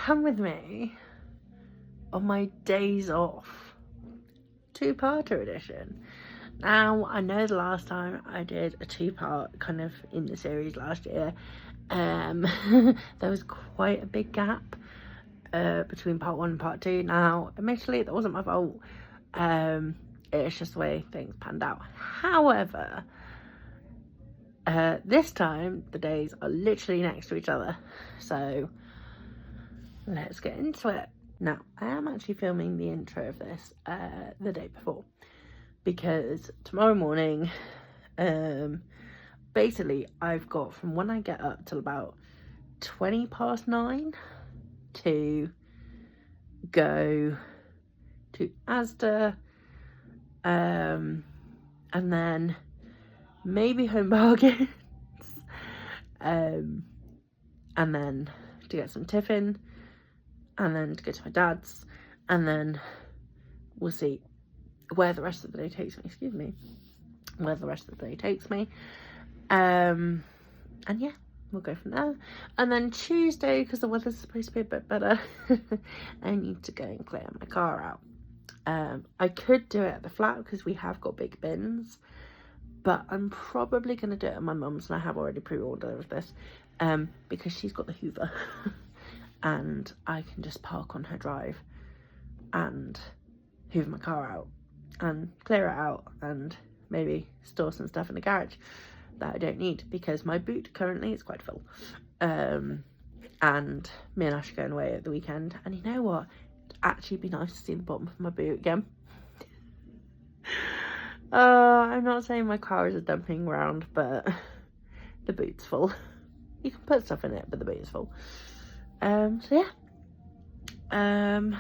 come with me on my days off, two-parter edition. Now, I know the last time I did a two-part kind of in the series last year, there was quite a big gap between part 1 and part 2. Now, admittedly, that wasn't my fault. It's just the way things panned out. However, this time the days are literally next to each other, so let's get into it. Now, I am actually filming the intro of this the day before, because tomorrow morning, basically I've got from when I get up till about 9:20 to go to Asda, and then maybe Home Bargains, and then to get some tiffin, and then to go to my dad's, and then we'll see where the rest of the day takes me, and yeah, we'll go from there. And then Tuesday, because the weather's supposed to be a bit better, I need to go and clear my car out. I could do it at the flat because we have got big bins, but I'm probably going to do it at my mum's, and I have already pre-ordered this, because she's got the Hoover and I can just park on her drive and hoover my car out and clear it out and maybe store some stuff in the garage that I don't need, because my boot currently is quite full, and me and Ash are going away at the weekend, and you know what, it'd actually be nice to see the bottom of my boot again. I'm not saying my car is a dumping ground, but the boot's full. You can put stuff in it, but the boot is full. So yeah, I'm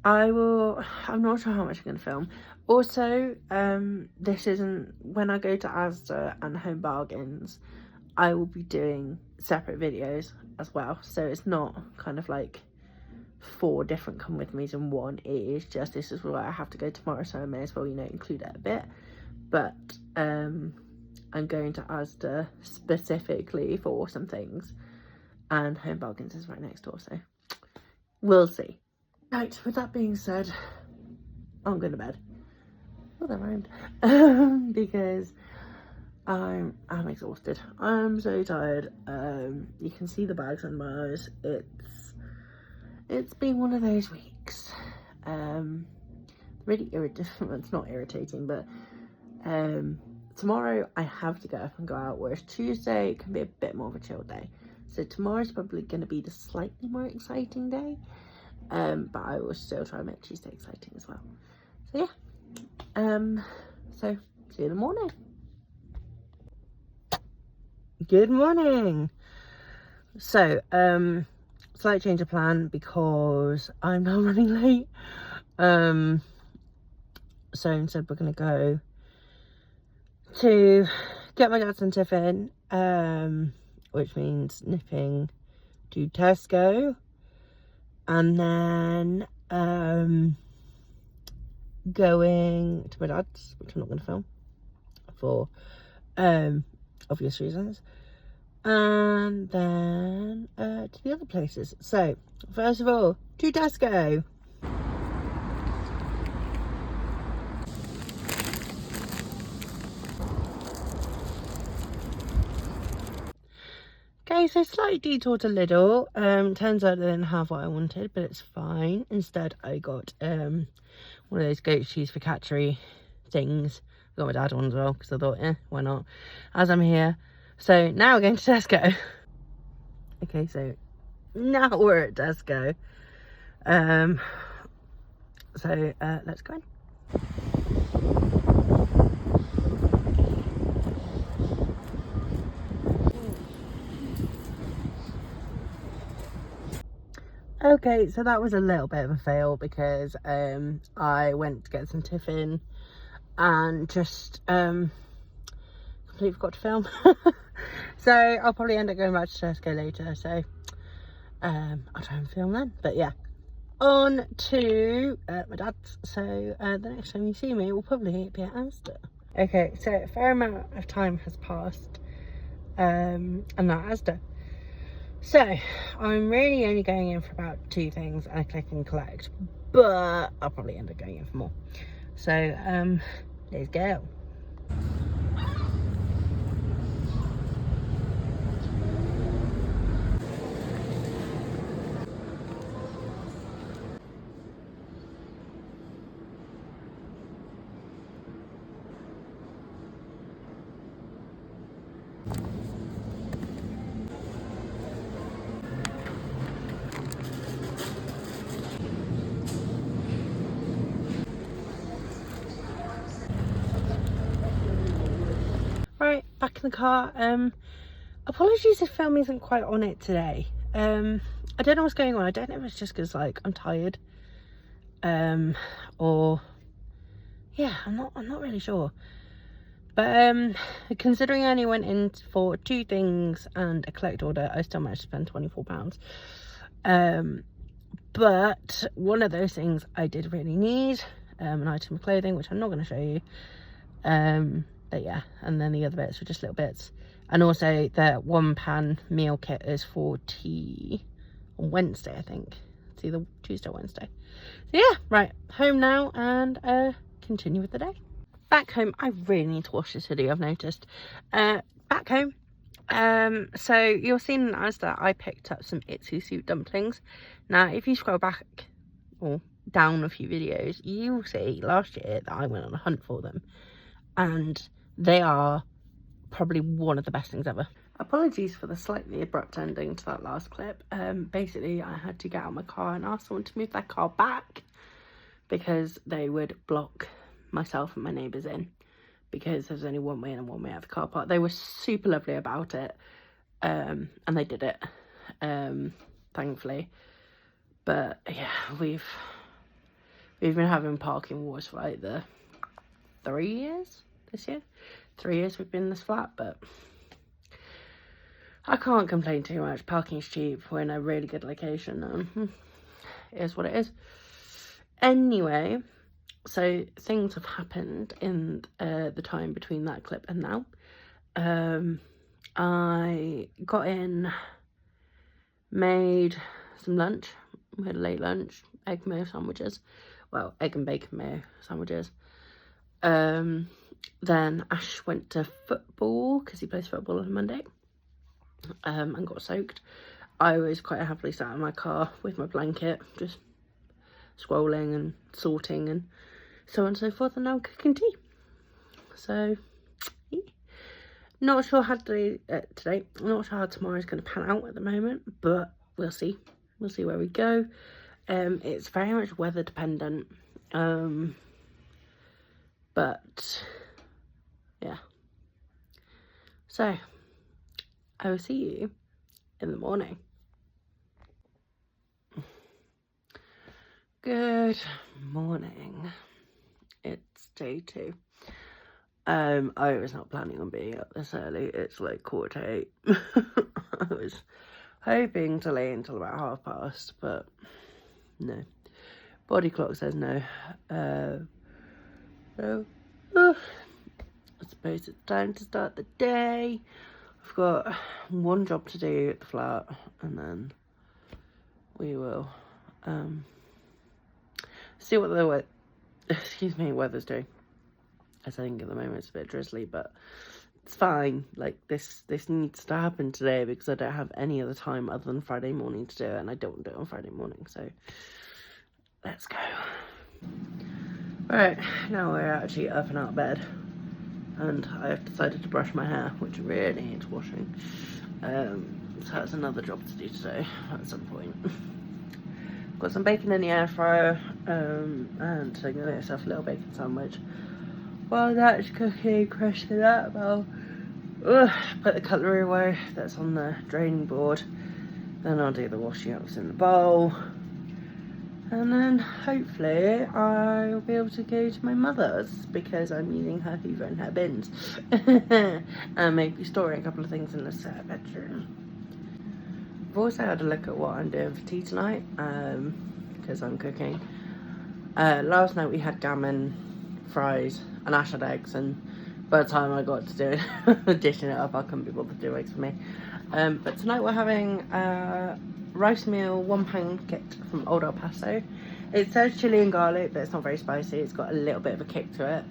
not sure how much I'm going to film. Also, this isn't, when I go to Asda and Home Bargains, I will be doing separate videos as well, so it's not kind of like 4 different come with me's in one. It is just, this is where I have to go tomorrow, so I may as well, you know, include it a bit. But I'm going to Asda specifically for some things, and Home Bargains is right next door, so we'll see. Right, with that being said, I'm going to bed. Not that rhymed. Because I'm exhausted. I'm so tired. You can see the bags under my eyes. It's been one of those weeks. Really irritating. It's not irritating, but tomorrow I have to get up and go out, whereas Tuesday can be a bit more of a chill day. So tomorrow's probably going to be the slightly more exciting day, but I will still try and make Tuesday exciting as well. So yeah, so see you in the morning. Good morning. So slight change of plan because I'm now running late. So instead we're gonna go to get my dad some tiffin, which means nipping to Tesco, and then going to my dad's, which I'm not going to film for obvious reasons, and then to the other places. So first of all, to Tesco. Okay, so slightly detoured to Lidl. Turns out I didn't have what I wanted, but it's fine. Instead, I got one of those goat cheese focaccia things. I got my dad one as well, because I thought, why not? As I'm here. So now we're going to Tesco. Okay, so now we're at Tesco. So let's go in. Okay, so that was a little bit of a fail because I went to get some tiffin and just completely forgot to film. So I'll probably end up going back to Tesco later, so I'll try and film then. But yeah, on to my dad's. So the next time you see me will probably be at Asda. Okay, so a fair amount of time has passed and at Asda. So I'm really only going in for about 2 things and a click and collect, but I'll probably end up going in for more. So let's go. Right, back in the car. Apologies if film isn't quite on it today. I don't know what's going on. I don't know if it's just because like I'm tired, or yeah, I'm not really sure. But considering I only went in for 2 things and a collect order, I still managed to spend £24. But one of those things I did really need, an item of clothing, which I'm not going to show you. But yeah, and then the other bits were just little bits. And also the 1 pan meal kit is for tea on Wednesday, I think. It's either Tuesday or Wednesday. So yeah, right, home now and continue with the day. Back home, I really need to watch this video, I've noticed. Back home, so you'll see in Asda I picked up some Itsu soup dumplings. Now, if you scroll back or down a few videos, you will see last year that I went on a hunt for them. And they are probably one of the best things ever. Apologies for the slightly abrupt ending to that last clip. Basically, I had to get out of my car and ask someone to move their car back because they would block myself and my neighbours in, because there's only one way in and one way out of the car park. They were super lovely about it, and they did it, thankfully. But yeah, we've been having parking wars for like the 3 years this year. 3 years we've been in this flat, but I can't complain too much. Parking's cheap. We're in a really good location, and it is what it is. Anyway, so things have happened in the time between that clip and now. I got in, made some lunch. We had a late lunch, egg mayo sandwiches. Well, egg and bacon mayo sandwiches. Then Ash went to football because he plays football on Monday, and got soaked. I was quite happily sat in my car with my blanket, just scrolling and sorting and so on and so forth, and now cooking tea. So, not sure how today, not sure how tomorrow's going to pan out at the moment, but we'll see. We'll see where we go. It's very much weather dependent, but yeah. So, I will see you in the morning. Good morning. It's day 2. I was not planning on being up this early. It's like 7:45. I was hoping to lay until about past, but no. Body clock says no. So, I suppose it's time to start the day. I've got one job to do at the flat, and then we will see what the weather's doing. I think at the moment it's a bit drizzly, but it's fine. Like this needs to happen today because I don't have any other time other than Friday morning to do it, and I don't do it on Friday morning, so let's go. Right, now we're actually up and out of bed, and I've decided to brush my hair, which really needs washing. So that's another job to do today at some point. Got some bacon in the air fryer, and I'm gonna make myself a little bacon sandwich. While that's cooking, crush it up, I'll put the cutlery away that's on the draining board. Then I'll do the washing ups in the bowl. And then hopefully I'll be able to go to my mother's because I'm using her hoover and her bins. And maybe storing a couple of things in the spare bedroom. I've also had a look at what I'm doing for tea tonight, because I'm cooking. Last night we had gammon, fries, and Ash had eggs, and by the time I got to do it, dishing it up, I couldn't be bothered to do eggs for me. But tonight we're having a rice meal £1 kit from Old El Paso. It says chili and garlic, but it's not very spicy. It's got a little bit of a kick to it.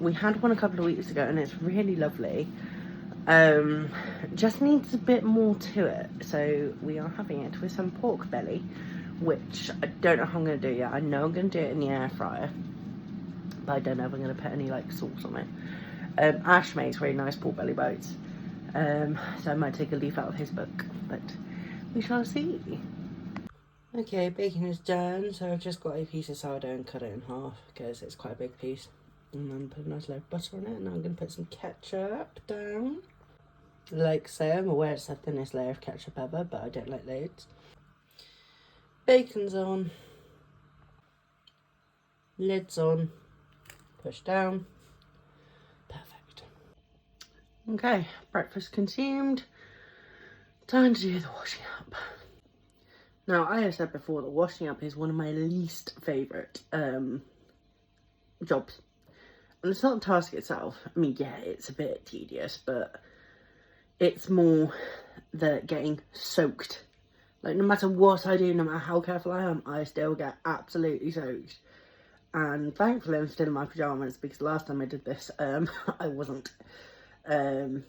We had one a couple of weeks ago and it's really lovely. Just needs a bit more to it, so we are having it with some pork belly, which I don't know how I'm going to do yet. I know I'm going to do it in the air fryer, but I don't know if I'm going to put any like sauce on it. Ash makes really nice pork belly bites, so I might take a leaf out of his book, but we shall see. Okay, bacon is done, so I've just got a piece of sourdough and cut it in half because it's quite a big piece, and then put a nice layer of butter on it. And now I'm going to put some ketchup down, like so. I'm aware it's the thinnest layer of ketchup ever, but I don't like loads. Bacon's on, lid's on, push down. Perfect. Okay, breakfast consumed. Time to do the washing up. Now, I have said before that washing up is one of my least favourite jobs. And it's not the task itself. I mean, yeah, it's a bit tedious, but it's more the getting soaked. Like, no matter what I do, no matter how careful I am, I still get absolutely soaked. And thankfully, I'm still in my pyjamas, because last time I did this, I wasn't. Well,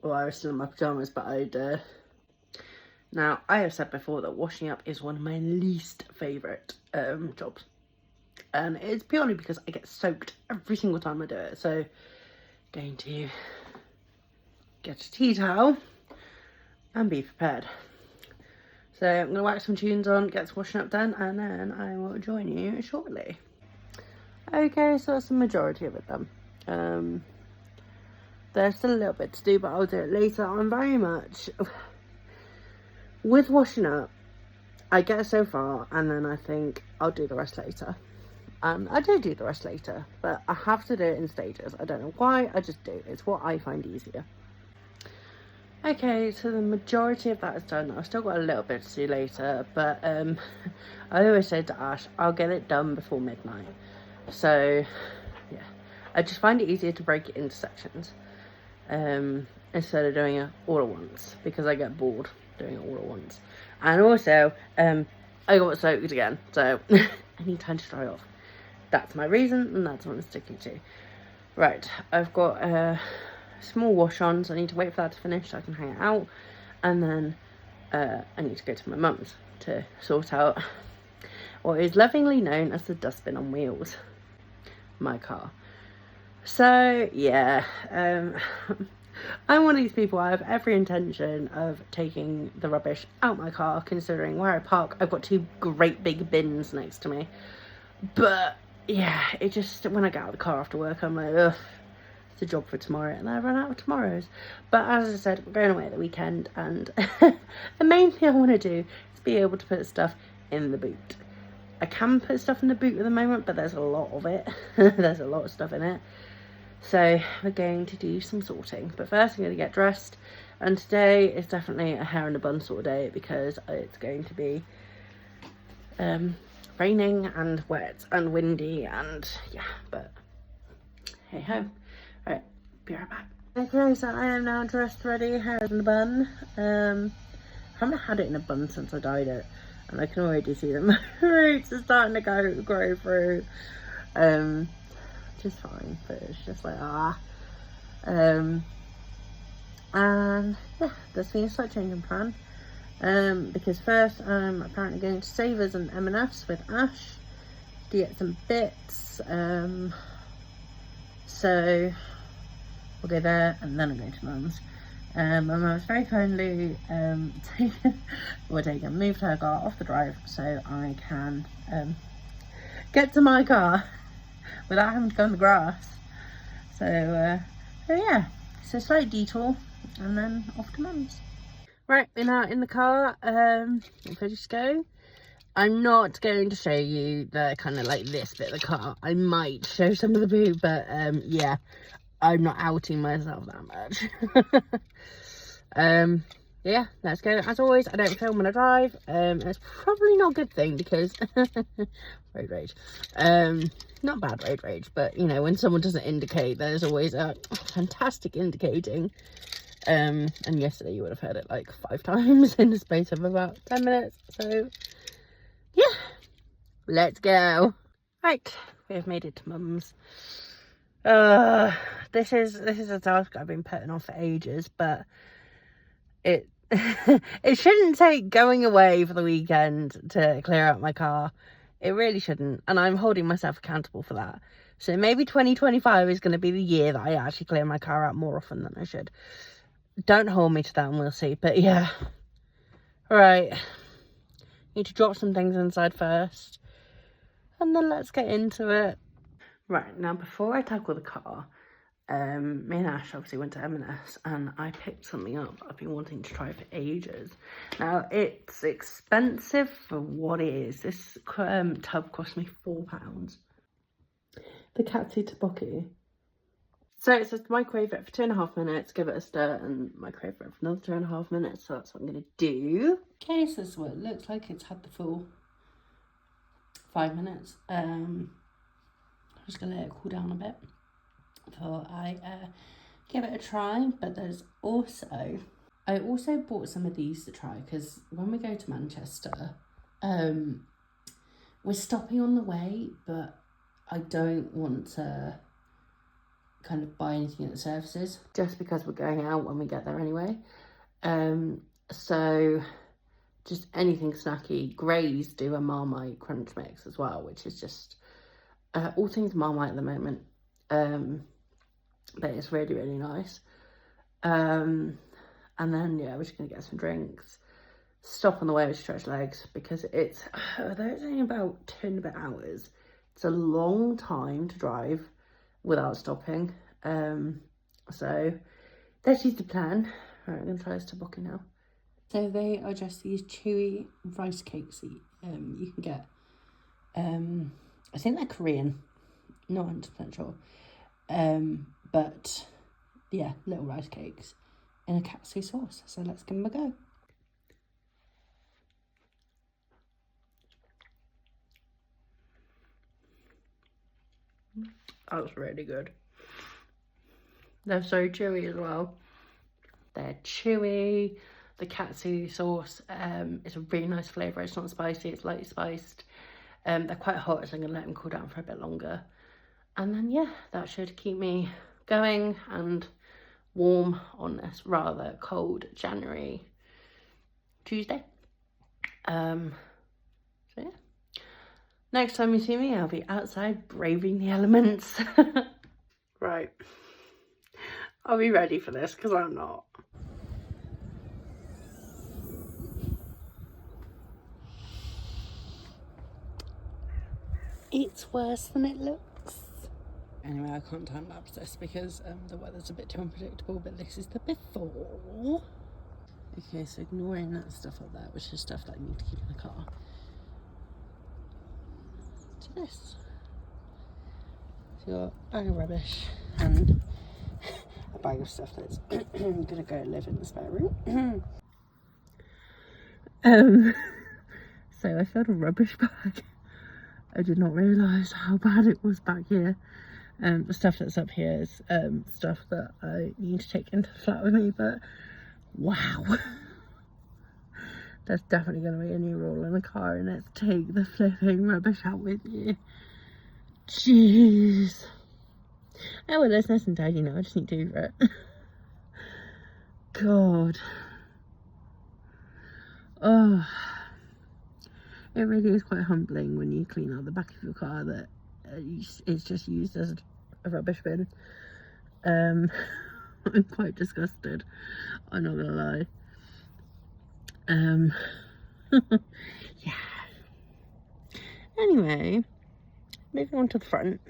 I was still in my pyjamas, but I'd... Now, I have said before that washing up is one of my least favourite jobs. And it's purely because I get soaked every single time I do it. So, going to get a tea towel and be prepared. So, I'm going to whack some tunes on, get some washing up done, and then I will join you shortly. Okay, so that's the majority of it done. There's still a little bit to do, but I'll do it later. I'm very much... With washing up, I get so far and then I think I'll do the rest later. I do the rest later, but I have to do it in stages. I don't know why, I just do. It's what I find easier. Okay, so the majority of that is done. I've still got a little bit to do later, but I always say to Ash, I'll get it done before midnight. So, yeah. I just find it easier to break it into sections instead of doing it all at once, because I get bored doing it all at once. And also I got soaked again, so I need time to dry off. That's my reason, and that's what I'm sticking to. Right, I've got a small wash on, so I need to wait for that to finish so I can hang it out, and then I need to go to my mum's to sort out what is lovingly known as the dustbin on wheels, my car. So yeah, I'm one of these people. I have every intention of taking the rubbish out my car, considering where I park, I've got two great big bins next to me. But yeah, it just, when I get out of the car after work, I'm like, ugh, it's a job for tomorrow, and I run out of tomorrows. But as I said, we're going away at the weekend, and the main thing I want to do is be able to put stuff in the boot. I can put stuff in the boot at the moment, but there's a lot of it. There's a lot of stuff in it. So we're going to do some sorting, but first I'm going to get dressed, and today is definitely a hair in a bun sort of day because it's going to be raining and wet and windy, and yeah, but hey ho. Right, be right back. Okay, so I am now dressed, ready, hair in a bun. I haven't had it in a bun since I dyed it, and I can already see that my roots are starting to grow through. Which is fine, but it's just like and yeah, there's been a slight change in plan, because first I'm apparently going to Savers and M&S with Ash to get some bits, so we'll go there and then I'm going to Mum's. My mum was very kindly moved her car off the drive so I can get to my car without having to go in the grass. So yeah, it's a slight detour and then off to Mum's. Right, we're now in the car, ready to go. I'm not going to show you the kind of like this bit of the car. I might show some of the boot, but yeah, I'm not outing myself that much. Yeah, let's go. As always, I don't film when I drive. It's probably not a good thing because road rage. Not bad road rage, but you know, when someone doesn't indicate, there's always a fantastic indicating. And yesterday you would have heard it like 5 times in the space of about 10 minutes. So yeah, let's go. Right, we have made it to Mum's. This is a task I've been putting off for ages, but it it shouldn't take going away for the weekend to clear out my car. It really shouldn't, and I'm holding myself accountable for that. So maybe 2025 is going to be the year that I actually clear my car out more often than I should. Don't hold me to that and we'll see. But yeah, right, need to drop some things inside first and then let's get into it. Right, now before I tackle the car, me and Ash obviously went to M&S and I picked something up I've been wanting to try for ages. Now, it's expensive for what it is. This tub cost me £4. The Katsu Tteokbokki. So it says microwave it for 2.5 minutes, give it a stir, and microwave it for another 2.5 minutes. So that's what I'm going to do. Okay, so this is what it looks like. It's had the full 5 minutes. I'm just going to let it cool down a bit before I give it a try. But there's also, I also bought some of these to try because when we go to Manchester, we're stopping on the way, but I don't want to kind of buy anything at the services just because we're going out when we get there anyway. So just anything snacky. Grays do a Marmite crunch mix as well, which is just all things Marmite at the moment. But it's really, really nice. And then yeah, we're just gonna get some drinks, stop on the way to stretch legs because it's although it's only about 2.5 hours, it's a long time to drive without stopping. So that's just the plan. Right, I'm gonna try this tteokbokki now. So they are just these chewy rice cakes that you can get. I think they're Korean, not 100% sure. But yeah, little rice cakes in a katsu sauce. So let's give them a go. That's really good. They're so chewy as well. They're chewy. The katsu sauce is a really nice flavour. It's not spicy, it's lightly spiced. They're quite hot, so I'm going to let them cool down for a bit longer. And then, yeah, that should keep me going and warm on this rather cold January Tuesday. So, yeah. Next time you see me, I'll be outside braving the elements. Right. Are we ready for this? Because I'm not. It's worse than it looks. Anyway, I can't time lapse this because the weather's a bit too unpredictable, but this is the before. Okay, so ignoring that stuff up there, which is stuff that I need to keep in the car, to this. So you've got a bag of rubbish and a bag of stuff that's gonna go live in the spare room. So I found a rubbish bag. I did not realise how bad it was back here. The stuff that's up here is stuff that I need to take into the flat with me, but wow. There's definitely going to be a new rule in the car, and it's take the flipping rubbish out with you. Jeez. Oh well, it's nice and tidy now, I just need to do it. God. Oh. It really is quite humbling when you clean out the back of your car that it's just used as a rubbish bin. I'm quite disgusted, I'm not gonna lie. Yeah. Anyway, moving on to the front.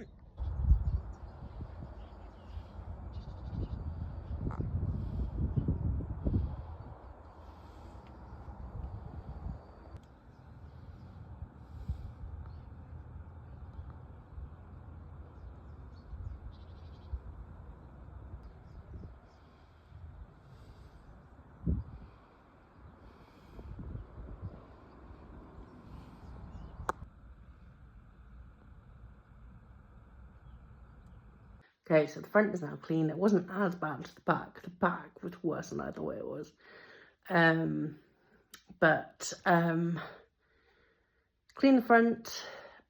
Okay, so the front is now clean. It wasn't as bad as the back. The back was worse than I thought it was. But clean the front.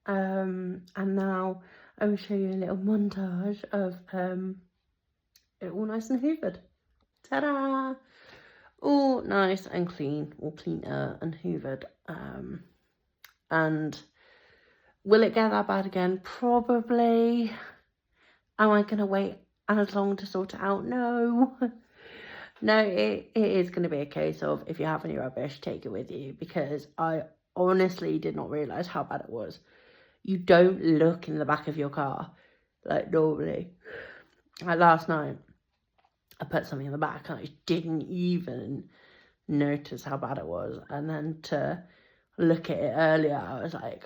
And now I will show you a little montage of it all nice and hoovered. Ta-da! All nice and clean, all cleaner and hoovered. And will it get that bad again? Probably. Am I going to wait as long to sort it out? No. No, it is going to be a case of, if you have any rubbish, take it with you, because I honestly did not realise how bad it was. You don't look in the back of your car like normally. Like last night, I put something in the back and I didn't even notice how bad it was. And then to look at it earlier, I was like,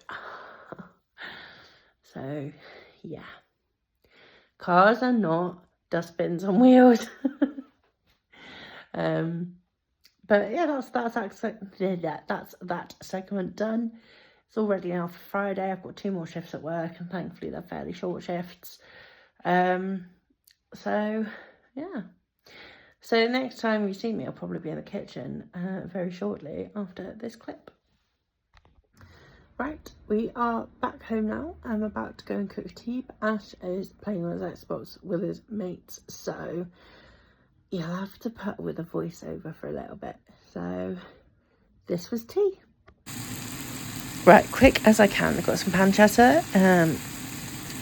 so yeah. Cars are not dustbins on wheels. But yeah, that's that segment done. It's already now for Friday. I've got 2 more shifts at work, and thankfully they're fairly short shifts. So yeah. So next time you see me, I'll probably be in the kitchen very shortly after this clip. Right, we are back home now. I'm about to go and cook tea. Ash is playing on his Xbox with his mates, so you'll have to put with a voiceover for a little bit. So this was tea. Right, quick as I can. I've got some pancetta,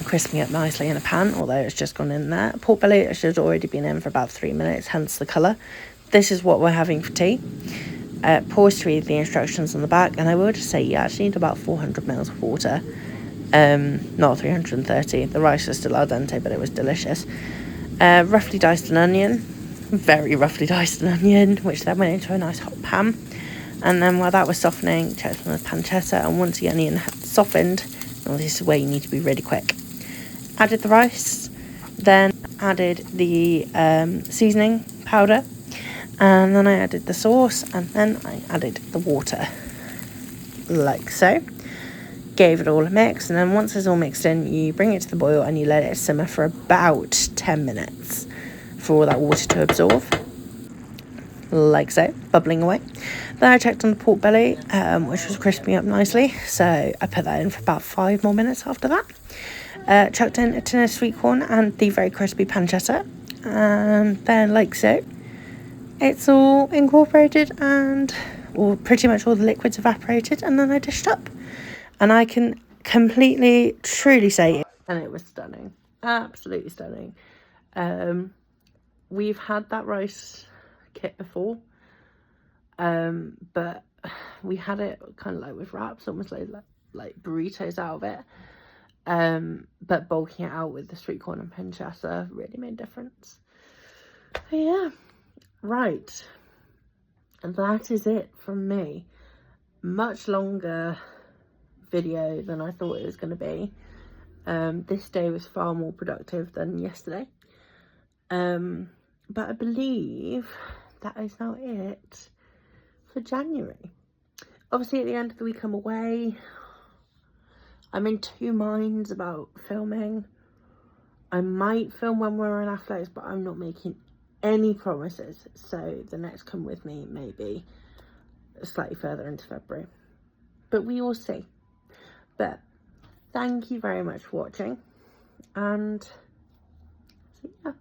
crisping up nicely in a pan, although it's just gone in there. Pork belly, it should have already been in for about 3 minutes, hence the colour. This is what we're having for tea. Pause to read the instructions on the back, and I will just say you actually need about 400 mils of water, not 330. The rice was still al dente, but it was delicious. Roughly diced an onion, very roughly diced an onion, which then went into a nice hot pan. And then while that was softening, checked on the pancetta, and once the onion had softened, well, this is where you need to be really quick. Added the rice, then added the seasoning powder, and then I added the sauce, and then I added the water, like so. Gave it all a mix, and then once it's all mixed in, you bring it to the boil and you let it simmer for about 10 minutes for all that water to absorb, like so, bubbling away. Then I checked on the pork belly, which was crisping up nicely, so I put that in for about 5 more minutes after that. Chucked in a tin of sweet corn and the very crispy pancetta, and then, like so, it's all incorporated and pretty much all the liquids evaporated, and then I dished up. And I can completely, truly say, and it was stunning, absolutely stunning. We've had that rice kit before, but we had it kind of like with wraps, almost like burritos out of it. But bulking it out with the sweet corn and pancetta really made a difference. But yeah, right. And that is it from me. Much longer video than I thought it was going to be. This day was far more productive than yesterday. But I believe that is now it for January. Obviously at the end of the week I'm away. I'm in 2 minds about filming. I might film when we're in Athletics, but I'm not making any promises. So the next Come With Me may be slightly further into February. But we will see. But thank you very much for watching. And see ya.